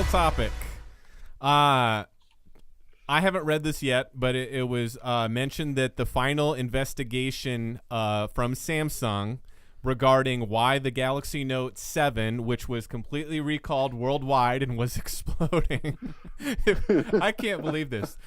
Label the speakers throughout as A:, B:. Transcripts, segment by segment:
A: final topic. I haven't read this yet, but it was mentioned that the final investigation from Samsung regarding why the Galaxy Note 7, which was completely recalled worldwide and was exploding. I can't believe this.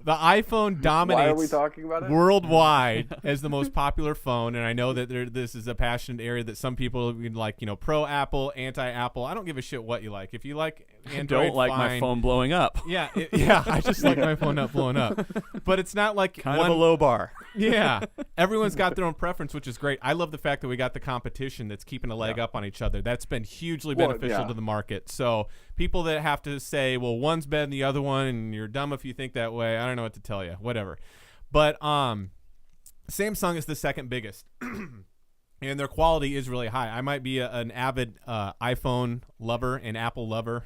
A: The iPhone dominates
B: Why are we talking about it?
A: worldwide as the most popular phone, and I know that this is a passionate area that some people like, pro Apple, anti-Apple. I don't give a shit what you like. If you like Android,
C: Don't like
A: fine.
C: my phone blowing up.
A: Yeah, I just like my phone not blowing up. But it's not like
C: Kind of a low bar.
A: Yeah, everyone's got their own preference, which is great. I love the fact that we got the competition that's keeping a leg up on each other. That's been hugely beneficial to the market. So people that have to say, well, one's better than the other one, and you're dumb if you think that way, I don't know what to tell you. Whatever. But Samsung is the second biggest. And their quality is really high. I might be an avid iPhone lover and Apple lover.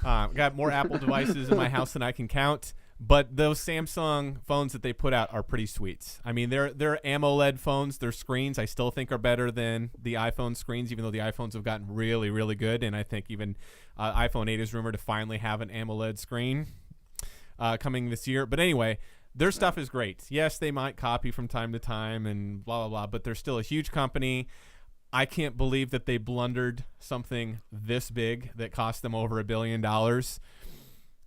A: Got more Apple devices in my house than I can count. But those Samsung phones that they put out are pretty sweet. I mean, they're AMOLED phones. Their screens I still think are better than the iPhone screens, even though the iPhones have gotten really, really good. And I think even iPhone 8 is rumored to finally have an AMOLED screen coming this year. But anyway, their stuff is great. Yes, they might copy from time to time and blah, blah, blah, but they're still a huge company. I can't believe that they blundered something this big that cost them over $1 billion.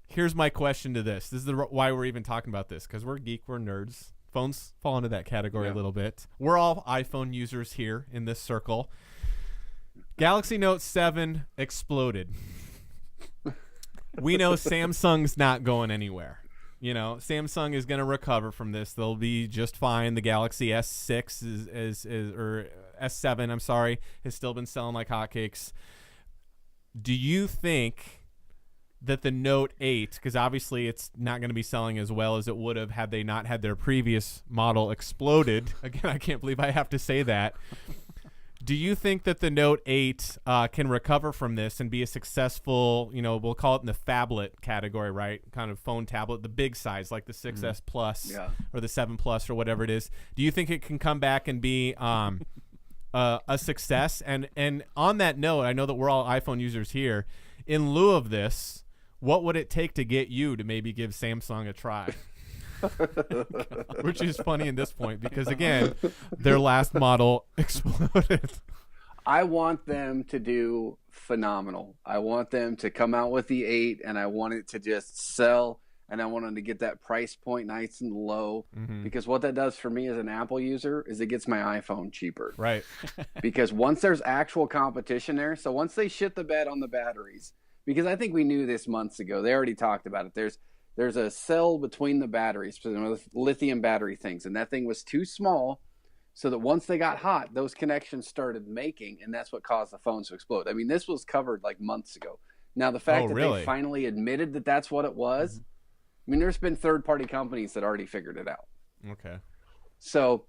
A: Here's my question to this. This is why we're even talking about this, because we're geek, we're nerds. Phones fall into that category a little bit. We're all iPhone users here in this circle. Galaxy Note 7 exploded. We know Samsung's not going anywhere. Samsung is going to recover from this. They'll be just fine. The Galaxy S6 or S7, I'm sorry, has still been selling like hotcakes. Do you think that the Note 8, because obviously it's not going to be selling as well as it would have had they not had their previous model exploded? Again, I can't believe I have to say that. Do you think that the Note 8 can recover from this and be a successful, we'll call it in the phablet category, right? Kind of phone tablet, the big size, like the 6S Plus or the 7 Plus or whatever it is. Do you think it can come back and be a success? And on that note, I know that we're all iPhone users here. In lieu of this, what would it take to get you to maybe give Samsung a try? Which is funny in this point because, again, their last model exploded.
B: I want them to do phenomenal. I want them to come out with the 8, and I want it to just sell, and I want them to get that price point nice and low, because what that does for me as an Apple user is it gets my iPhone cheaper.
A: Right.
B: Because once there's actual competition there, so once they shit the bed on the batteries, because I think we knew this months ago. They already talked about it. There's a cell between the batteries, lithium battery things, and that thing was too small, so that once they got hot, those connections started making, and that's what caused the phones to explode. I mean, this was covered like months ago. Now, the fact that they finally admitted that that's what it was, I mean, there's been third-party companies that already figured it out.
A: Okay.
B: So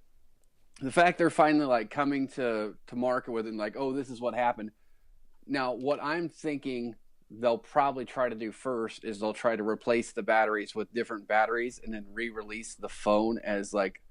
B: the fact they're finally like coming to market with it and like, oh, this is what happened. Now, what I'm thinking they'll probably try to do first is they'll try to replace the batteries with different batteries and then re-release the phone as like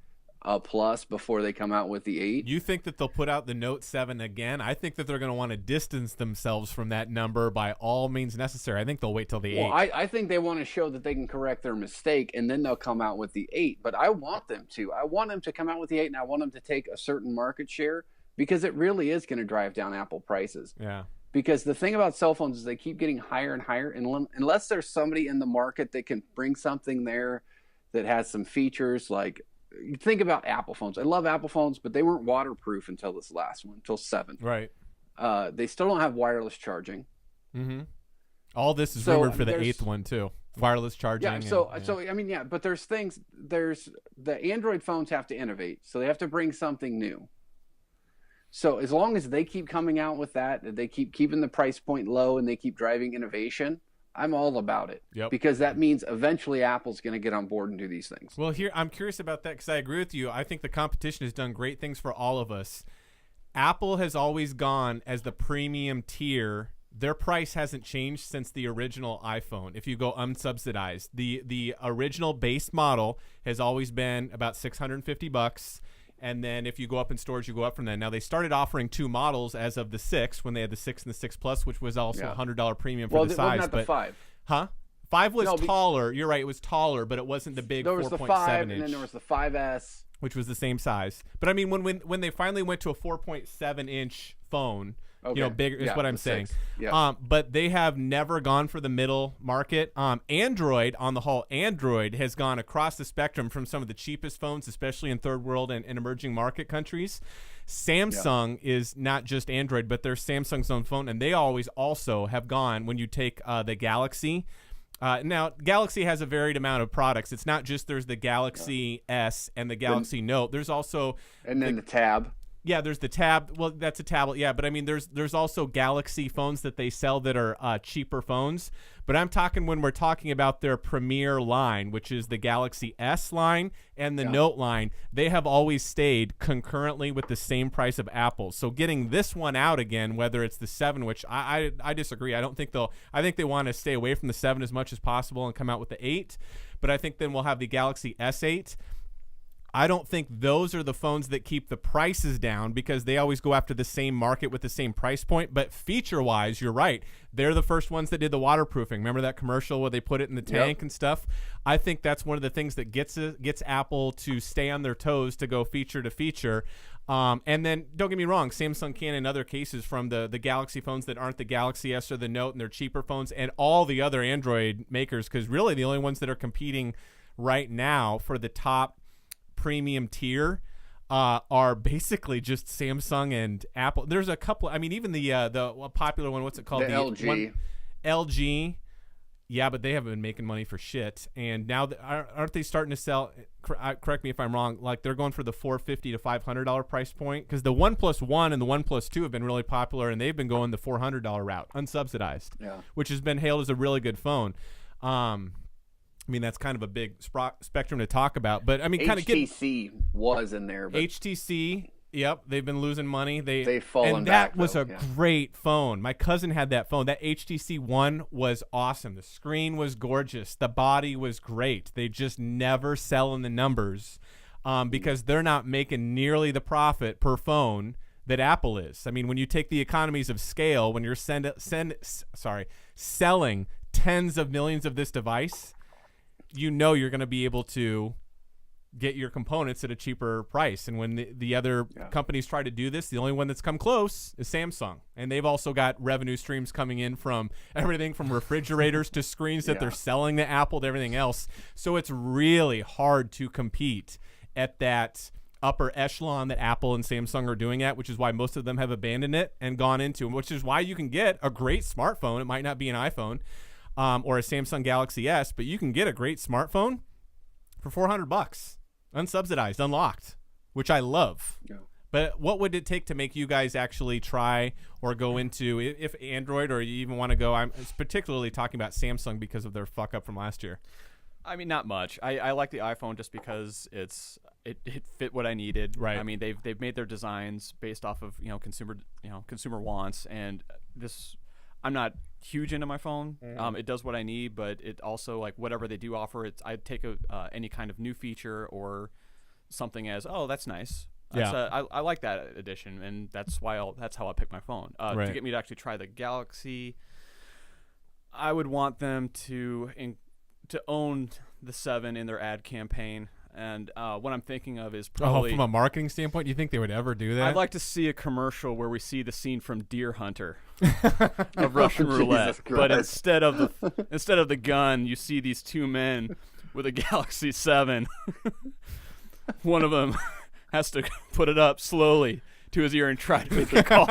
B: a plus before they come out with the 8.
A: You think that they'll put out the Note 7 again? I think that they're going to want to distance themselves from that number by all means necessary. I think they'll wait till the 8.
B: Well, I think they want to show that they can correct their mistake, and then they'll come out with the 8. But I want them to. I want them to come out with the 8, and I want them to take a certain market share because it really is going to drive down Apple prices.
A: Yeah.
B: Because the thing about cell phones is they keep getting higher and higher, and unless there's somebody in the market that can bring something there that has some features like – you think about Apple phones. I love Apple phones, but they weren't waterproof until this last one, until 7.
A: Right.
B: They still don't have wireless charging.
A: Mm-hmm. All this is rumored for the 8th one too. Wireless charging.
B: Yeah. So I mean, yeah. But there's things. There's the Android phones have to innovate, so they have to bring something new. So as long as they keep coming out with that, they keep keeping the price point low, and they keep driving innovation, I'm all about it.
A: Yep.
B: Because that means eventually Apple's going to get on board and do these things.
A: Well, here I'm curious about that because I agree with you. I think the competition has done great things for all of us. Apple has always gone as the premium tier. Their price hasn't changed since the original iPhone. If you go unsubsidized, the original base model has always been about $650. And then if you go up in storage, you go up from that. Now, they started offering 2 models as of the 6 when they had the 6 and the 6 Plus, which was also a $100 premium for the size.
B: Well, not the 5.
A: Huh? 5 was taller. You're right. It was taller, but it wasn't the big 4.7 inch. There was the 5,
B: and then there was the 5S.
A: Which was the same size. But, I mean, when they finally went to a 4.7-inch phone, bigger is what I'm saying.
B: Yeah.
A: But they have never gone for the middle market. Android, on the whole, Android has gone across the spectrum from some of the cheapest phones, especially in third world and emerging market countries. Samsung is not just Android, but they're Samsung's own phone, and they always also have gone, when you take the Galaxy. Now, Galaxy has a varied amount of products. It's not just there's the Galaxy S and the Galaxy Note. There's also...
B: And then the Tab.
A: Yeah, there's the Tab. Well, that's a tablet. Yeah, but I mean, there's also Galaxy phones that they sell that are cheaper phones. But I'm talking when we're talking about their premier line, which is the Galaxy S line and the Note line. They have always stayed concurrently with the same price of Apple. So getting this one out again, whether it's the 7, which I disagree. I think they want to stay away from the 7 as much as possible and come out with the 8. But I think then we'll have the Galaxy S8. I don't think those are the phones that keep the prices down because they always go after the same market with the same price point. But feature-wise, you're right. They're the first ones that did the waterproofing. Remember that commercial where they put it in the tank and stuff? I think that's one of the things that gets Apple to stay on their toes to go feature to feature. And then, don't get me wrong, Samsung can in other cases from the Galaxy phones that aren't the Galaxy S or the Note and they're cheaper phones and all the other Android makers, because really the only ones that are competing right now for the top premium tier are basically just Samsung and Apple. There's a couple. I mean, even the popular one. What's it called?
B: The LG.
A: LG. Yeah, but they haven't been making money for shit. And now, aren't they starting to sell? Correct me if I'm wrong. Like they're going for the $450 to $500 price point because the OnePlus One and the OnePlus 2 have been really popular, and they've been going the $400 route, unsubsidized, which has been hailed as a really good phone. I mean, that's kind of a big spectrum to talk about, but I mean, kind of
B: HTC was in there. But
A: HTC, yep, they've been losing money.
B: They've fallen
A: and
B: back.
A: That was a great phone. My cousin had that phone. That HTC One was awesome. The screen was gorgeous. The body was great. They just never sell in the numbers because they're not making nearly the profit per phone that Apple is. I mean, when you take the economies of scale, when you're selling tens of millions of this device, you know you're going to be able to get your components at a cheaper price. And when the other companies try to do this, the only one that's come close is Samsung. And they've also got revenue streams coming in from everything from refrigerators to screens that they're selling to Apple to everything else. So it's really hard to compete at that upper echelon that Apple and Samsung are doing at, which is why most of them have abandoned it and gone into, which is why you can get a great smartphone. It might not be an iPhone. Or a Samsung Galaxy S, but you can get a great smartphone for $400, unsubsidized, unlocked, which I love. Yeah. But what would it take to make you guys actually try or go into, if Android, or you even want to go? I'm particularly talking about Samsung because of their fuck up from last year.
C: I mean, not much. I like the iPhone just because it fit what I needed.
A: Right.
C: I mean, they've made their designs based off of consumer wants, and this. I'm not huge into my phone. It does what I need, but it also, like, whatever they do offer, I take any kind of new feature or something as, oh, that's nice. I like that addition, and that's how I pick my phone.
A: Right.
C: To get me to actually try the Galaxy, I would want them to own the 7 in their ad campaign. And what I'm thinking of is probably...
A: from a marketing standpoint, do you think they would ever do that?
C: I'd like to see a commercial where we see the scene from Deer Hunter of Russian roulette. But instead of the gun, you see these 2 men with a Galaxy 7. One of them has to put it up slowly to his ear and try to make the call.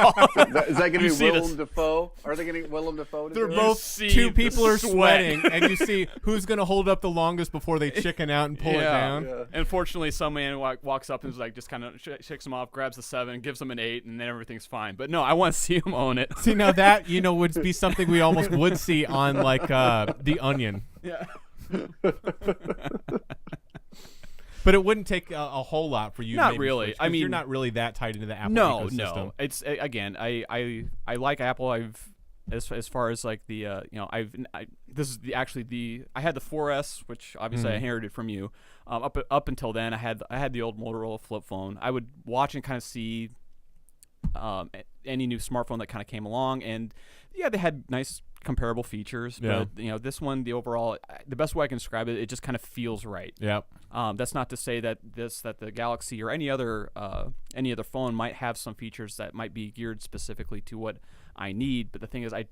B: Is that going to be Willem Dafoe? Are they going to Willem Dafoe?
A: They're both 2 people are sweating, and you see who's going to hold up the longest before they chicken out and pull it down.
C: Yeah. Unfortunately, some man walks up and is like, just kind of shakes him off, grabs the 7, gives him an 8, and then everything's fine. But no, I want to see him own it.
A: See, now that would be something we almost would see on like The Onion.
C: Yeah.
A: But it wouldn't take a whole lot for you.
C: Not really. I mean,
A: you're not really that tight into the Apple ecosystem.
C: No. It's again, I like Apple. as far as like the this is I had the 4S, which obviously I inherited from you. Up until then, I had the old Motorola flip phone. I would watch and kind of see any new smartphone that kind of came along, and yeah, they had nice comparable features, but this one, the best way I can describe it, it just kind of feels right.
A: Yep.
C: That's not to say that the Galaxy or any other phone might have some features that might be geared specifically to what I need, but the thing is, I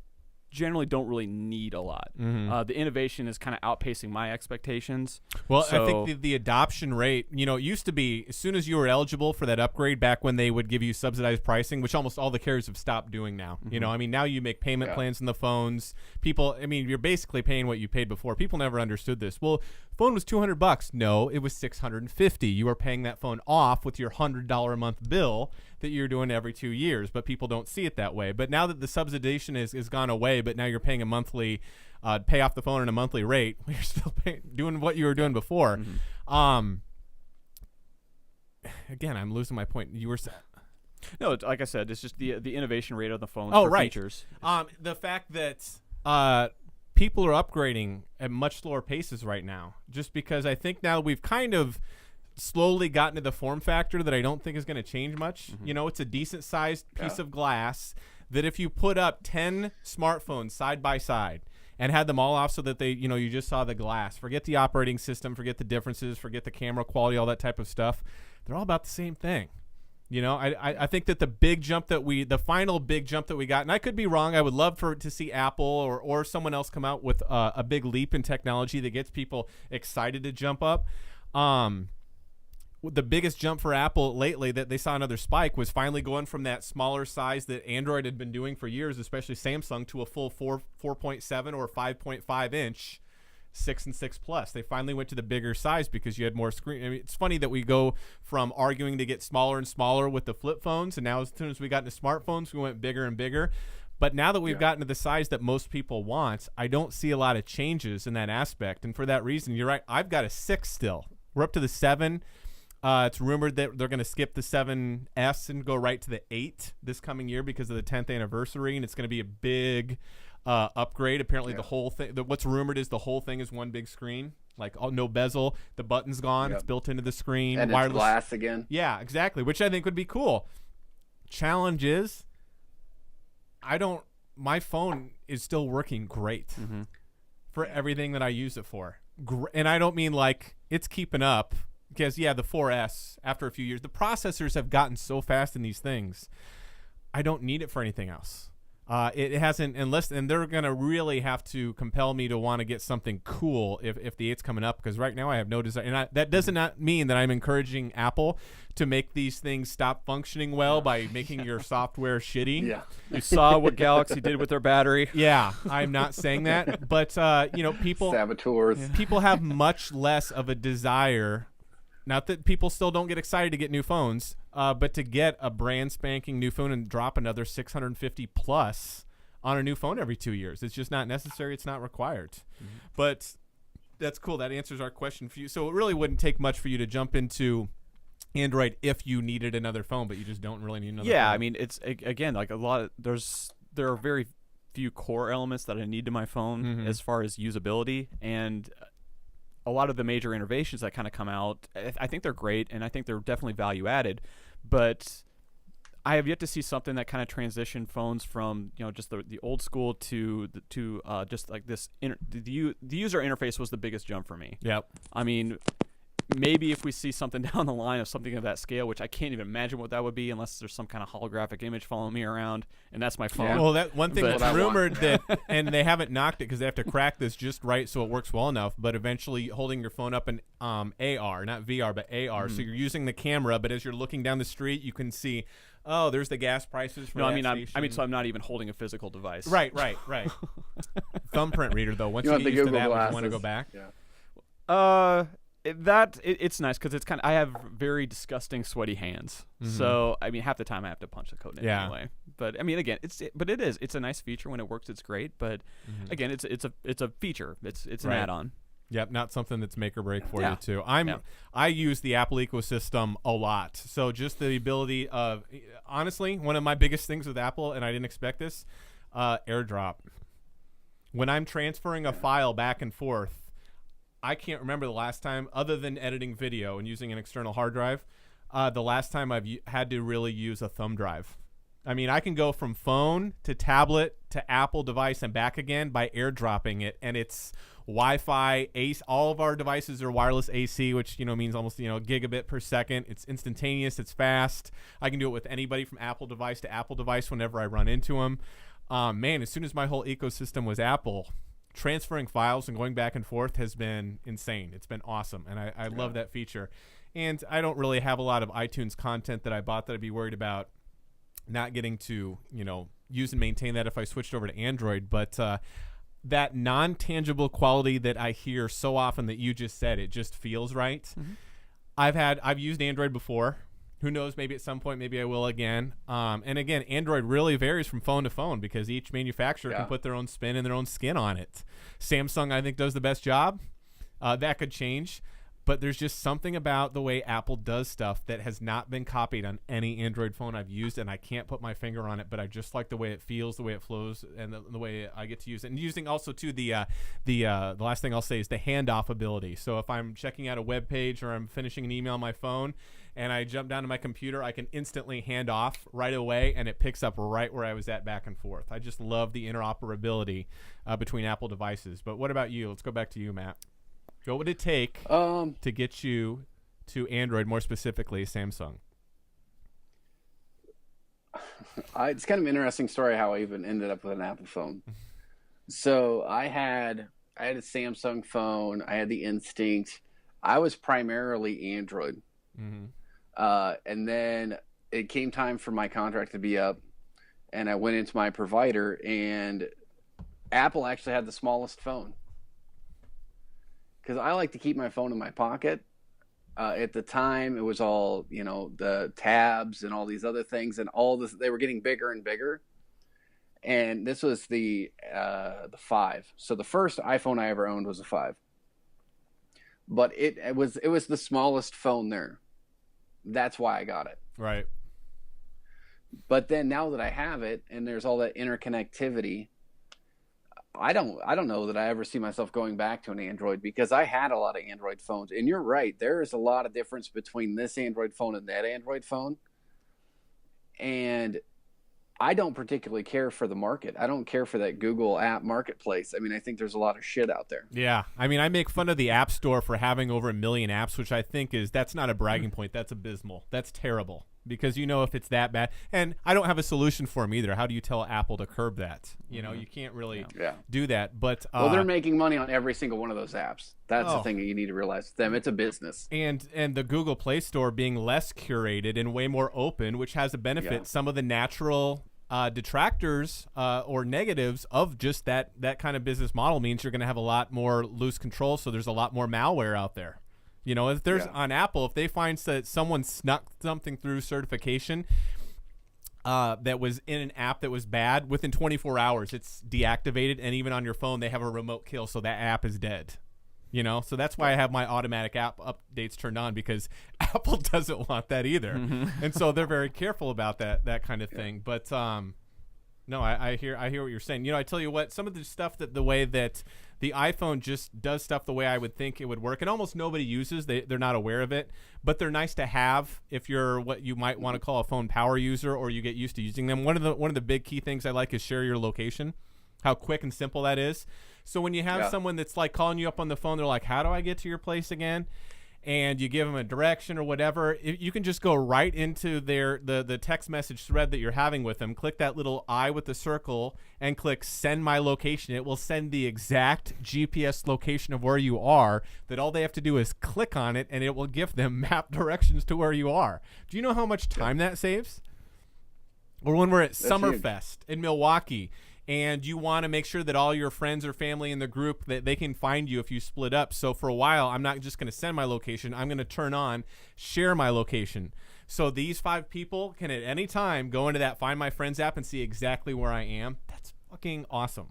C: generally don't really need a lot. The innovation is kind of outpacing my expectations.
A: Well, I think the adoption rate, it used to be as soon as you were eligible for that upgrade back when they would give you subsidized pricing, which almost all the carriers have stopped doing now. Now you make payment plans in the phones. People, you're basically paying what you paid before. People never understood this. Well, phone was $200. No, it was $650. You are paying that phone off with your $100 a month bill that you're doing every 2 years, but people don't see it that way. But now that the subsidization is gone away, but now you're paying a monthly, pay off the phone at a monthly rate, you're still doing what you were doing before. Again, I'm losing my point. You were
C: no, like I said, it's just the innovation rate on the phones
A: for
C: right. features.
A: The fact that people are upgrading at much slower paces right now, just because I think now we've kind of slowly gotten to the form factor that I don't think is going to change much. It's a decent sized piece of glass that if you put up 10 smartphones side by side and had them all off so that they, you just saw the glass, forget the operating system, forget the differences, forget the camera quality, all that type of stuff, they're all about the same thing. I think that the final big jump that we got, and I could be wrong, I would love to see Apple or someone else come out with a big leap in technology that gets people excited to jump up. The biggest jump for Apple lately that they saw another spike was finally going from that smaller size that Android had been doing for years, especially Samsung, to a full 4.7 or 5.5 inch 6 and 6 Plus. They finally went to the bigger size because you had more screen. It's funny that we go from arguing to get smaller and smaller with the flip phones, and now as soon as we got into smartphones, we went bigger and bigger. But now that we've gotten to the size that most people want, I don't see a lot of changes in that aspect. And for that reason, you're right. I've got a 6 still. We're up to the 7. It's rumored that they're going to skip the 7S and go right to the 8 this coming year because of the 10th anniversary, and it's going to be a big upgrade. Apparently, the whole thing. What's rumored is the whole thing is one big screen, like no bezel. The button's gone. It's built into the screen.
B: And
A: wireless.
B: It's glass again.
A: Yeah, exactly. Which I think would be cool. Challenge is, my phone is still working great for everything that I use it for. And I don't mean like it's keeping up. Because, the 4S, after a few years, the processors have gotten so fast in these things, I don't need it for anything else. It hasn't, and they're going to really have to compel me to want to get something cool if the 8's coming up, because right now I have no desire. And that does not mean that I'm encouraging Apple to make these things stop functioning well by making your software shitty.
B: Yeah.
C: You saw what Galaxy did with their battery.
A: Yeah, I'm not saying that. But, people...
B: Saboteurs.
A: People have much less of a desire... Not that people still don't get excited to get new phones, but to get a brand spanking new phone and drop another $650 plus on a new phone every 2 years. It's just not necessary. It's not required. But that's cool. That answers our question for you. So it really wouldn't take much for you to jump into Android if you needed another phone, but you just don't really need another phone.
C: I mean, it's, again, like there are very few core elements that I need to my phone as far as usability, and a lot of the major innovations that kind of come out, I think they're great, and I think they're definitely value added, but I have yet to see something that kind of transitioned phones from just the old school to just like this. The user interface was the biggest jump for me.
A: Yep.
C: I mean, maybe if we see something down the line of something of that scale, which I can't even imagine what that would be unless there's some kind of holographic image following me around, and that's my phone.
A: Yeah. Well, that one thing that's rumored that, and they haven't knocked it because they have to crack this just right so it works well enough, but eventually holding your phone up in AR, not VR, but AR. So you're using the camera, but as you're looking down the street, you can see, oh, there's the gas prices for
C: so I'm not even holding a physical device.
A: Right. Thumbprint reader, though. Once you get used to that, would you want to go back?
C: Yeah. It's nice because I have very disgusting sweaty hands, so I mean half the time I have to punch the code in anyway. But I mean again, it's a nice feature when it works. It's great, but again, it's a feature. It's an add-on.
A: Yep, not something that's make or break for you too. I use the Apple ecosystem a lot, so just the ability of honestly one of my biggest things with Apple, and I didn't expect this. AirDrop. When I'm transferring a file back and forth, I can't remember the last time, other than editing video and using an external hard drive, the last time I've had to really use a thumb drive. I mean, I can go from phone to tablet to Apple device and back again by airdropping it, and it's Wi-Fi, AC. All of our devices are wireless AC, which means almost gigabit per second. It's instantaneous. It's fast. I can do it with anybody from Apple device to Apple device whenever I run into them. Man, as soon as my whole ecosystem was Apple, transferring files and going back and forth has been insane. It's been awesome, and I love that feature. And I don't really have a lot of iTunes content that I bought that I'd be worried about not getting to use and maintain that if I switched over to Android. But that non-tangible quality that I hear so often that you just said, it just feels right. Mm-hmm. I've used Android before. Who knows, maybe at some point, maybe I will again. And again, Android really varies from phone to phone because each manufacturer can put their own spin and their own skin on it. Samsung, I think, does the best job. That could change. But there's just something about the way Apple does stuff that has not been copied on any Android phone I've used, and I can't put my finger on it, but I just like the way it feels, the way it flows, and the way I get to use it. And using also, too, the last thing I'll say is the handoff ability. So if I'm checking out a web page or I'm finishing an email on my phone, and I jump down to my computer, I can instantly hand off right away, and it picks up right where I was at back and forth. I just love the interoperability between Apple devices. But what about you? Let's go back to you, Matt. What would it take to get you to Android, more specifically Samsung?
B: It's kind of an interesting story how I even ended up with an Apple phone. So I had a Samsung phone. I had the Instinct. I was primarily Android. Mm-hmm. And then it came time for my contract to be up, and I went into my provider, and Apple actually had the smallest phone. Because I like to keep my phone in my pocket. At the time, it was all, the tabs and all these other things, and all this. They were getting bigger and bigger. And this was the 5. So the first iPhone I ever owned was a 5. But it was the smallest phone there. That's why I got it.
A: Right.
B: But then now that I have it, and there's all that interconnectivity, I don't know that I ever see myself going back to an Android, because I had a lot of Android phones. And you're right, there is a lot of difference between this Android phone and that Android phone. And I don't particularly care for the market. I don't care for that Google app marketplace. I mean, I think there's a lot of shit out there.
A: Yeah. I mean, I make fun of the App Store for having over 1 million apps, which I think that's not a bragging point. That's abysmal. That's terrible. Because if it's that bad, and I don't have a solution for them either. How do you tell Apple to curb that? You can't really do that. But
B: they're making money on every single one of those apps. That's the thing that you need to realize with them. It's a business.
A: And the Google Play Store being less curated and way more open, which has a benefit. Yeah. Some of the natural detractors or negatives of just that kind of business model means you're going to have a lot more loose control. So there's a lot more malware out there. If there's on Apple, if they find that someone snuck something through certification that was in an app that was bad, within 24 hours, it's deactivated. And even on your phone, they have a remote kill. So that app is dead. So that's why I have my automatic app updates turned on, because Apple doesn't want that either. Mm-hmm. And so they're very careful about that kind of thing. But no, I hear what you're saying. I tell you what, some of the stuff the way that the iPhone just does stuff the way I would think it would work, and almost nobody uses. They're not aware of it, but they're nice to have if you're what you might want to call a phone power user, or you get used to using them. One of the big key things I like is share your location. How quick and simple that is. So when you have someone that's like calling you up on the phone, they're like, "How do I get to your place again?" And you give them a direction or whatever, you can just go right into the text message thread that you're having with them, click that little I with the circle, and click send my location. It will send the exact GPS location of where you are, that all they have to do is click on it, and it will give them map directions to where you are. Do you know how much time that saves? Or when we're at Summerfest in Milwaukee, and you want to make sure that all your friends or family in the group, that they can find you if you split up. So for a while, I'm not just going to send my location. I'm going to turn on share my location. So these 5 people can at any time go into that Find My Friends app and see exactly where I am. That's fucking awesome.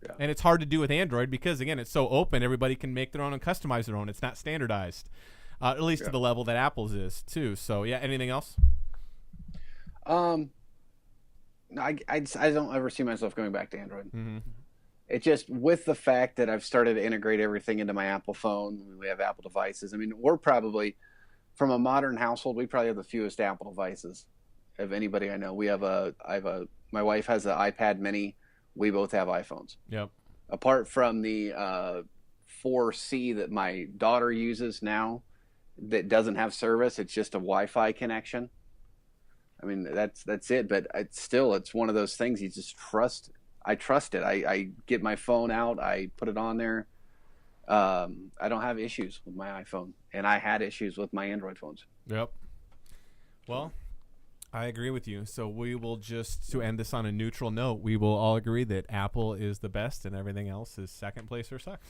A: Yeah. And it's hard to do with Android because, again, it's so open. Everybody can make their own and customize their own. It's not standardized, at least to the level that Apple's is too. So, yeah, anything else?
B: I don't ever see myself going back to Android.
A: Mm-hmm.
B: It just, with the fact that I've started to integrate everything into my Apple phone, we have Apple devices. I mean, we're probably, from a modern household, we probably have the fewest Apple devices of anybody I know. My wife has an iPad mini. We both have iPhones.
A: Yep.
B: Apart from the 4C that my daughter uses now that doesn't have service, it's just a Wi-Fi connection. I mean, that's it. But it's one of those things you just trust. I trust it. I get my phone out. I put it on there. I don't have issues with my iPhone, and I had issues with my Android phones.
A: Yep. Well, I agree with you. So we will just, to end this on a neutral note, we will all agree that Apple is the best and everything else is second place or sucks.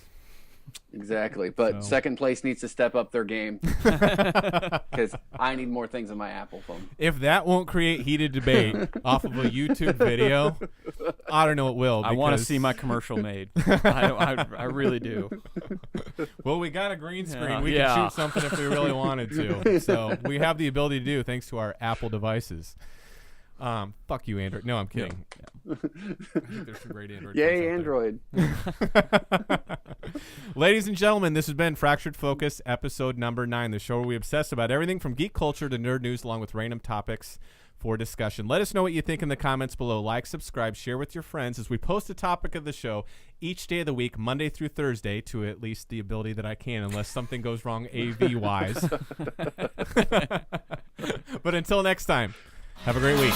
B: Exactly. But second place needs to step up their game because I need more things on my Apple phone.
A: If that won't create heated debate off of a YouTube video, I don't know what will.
C: I want to see my commercial made. I really do.
A: Well, we got a green screen. We can shoot something if we really wanted to. So we have the ability to do thanks to our Apple devices. Fuck you, Android. No, I'm kidding. Yeah. I think there's some great Android.
B: Yay, Android.
A: Ladies and gentlemen, this has been Fractured Focus, episode number 9, the show where we obsess about everything from geek culture to nerd news, along with random topics for discussion. Let us know what you think in the comments below. Like, subscribe, share with your friends as we post a topic of the show each day of the week, Monday through Thursday, to at least the ability that I can, unless something goes wrong AV-wise. But until next time, have a great week.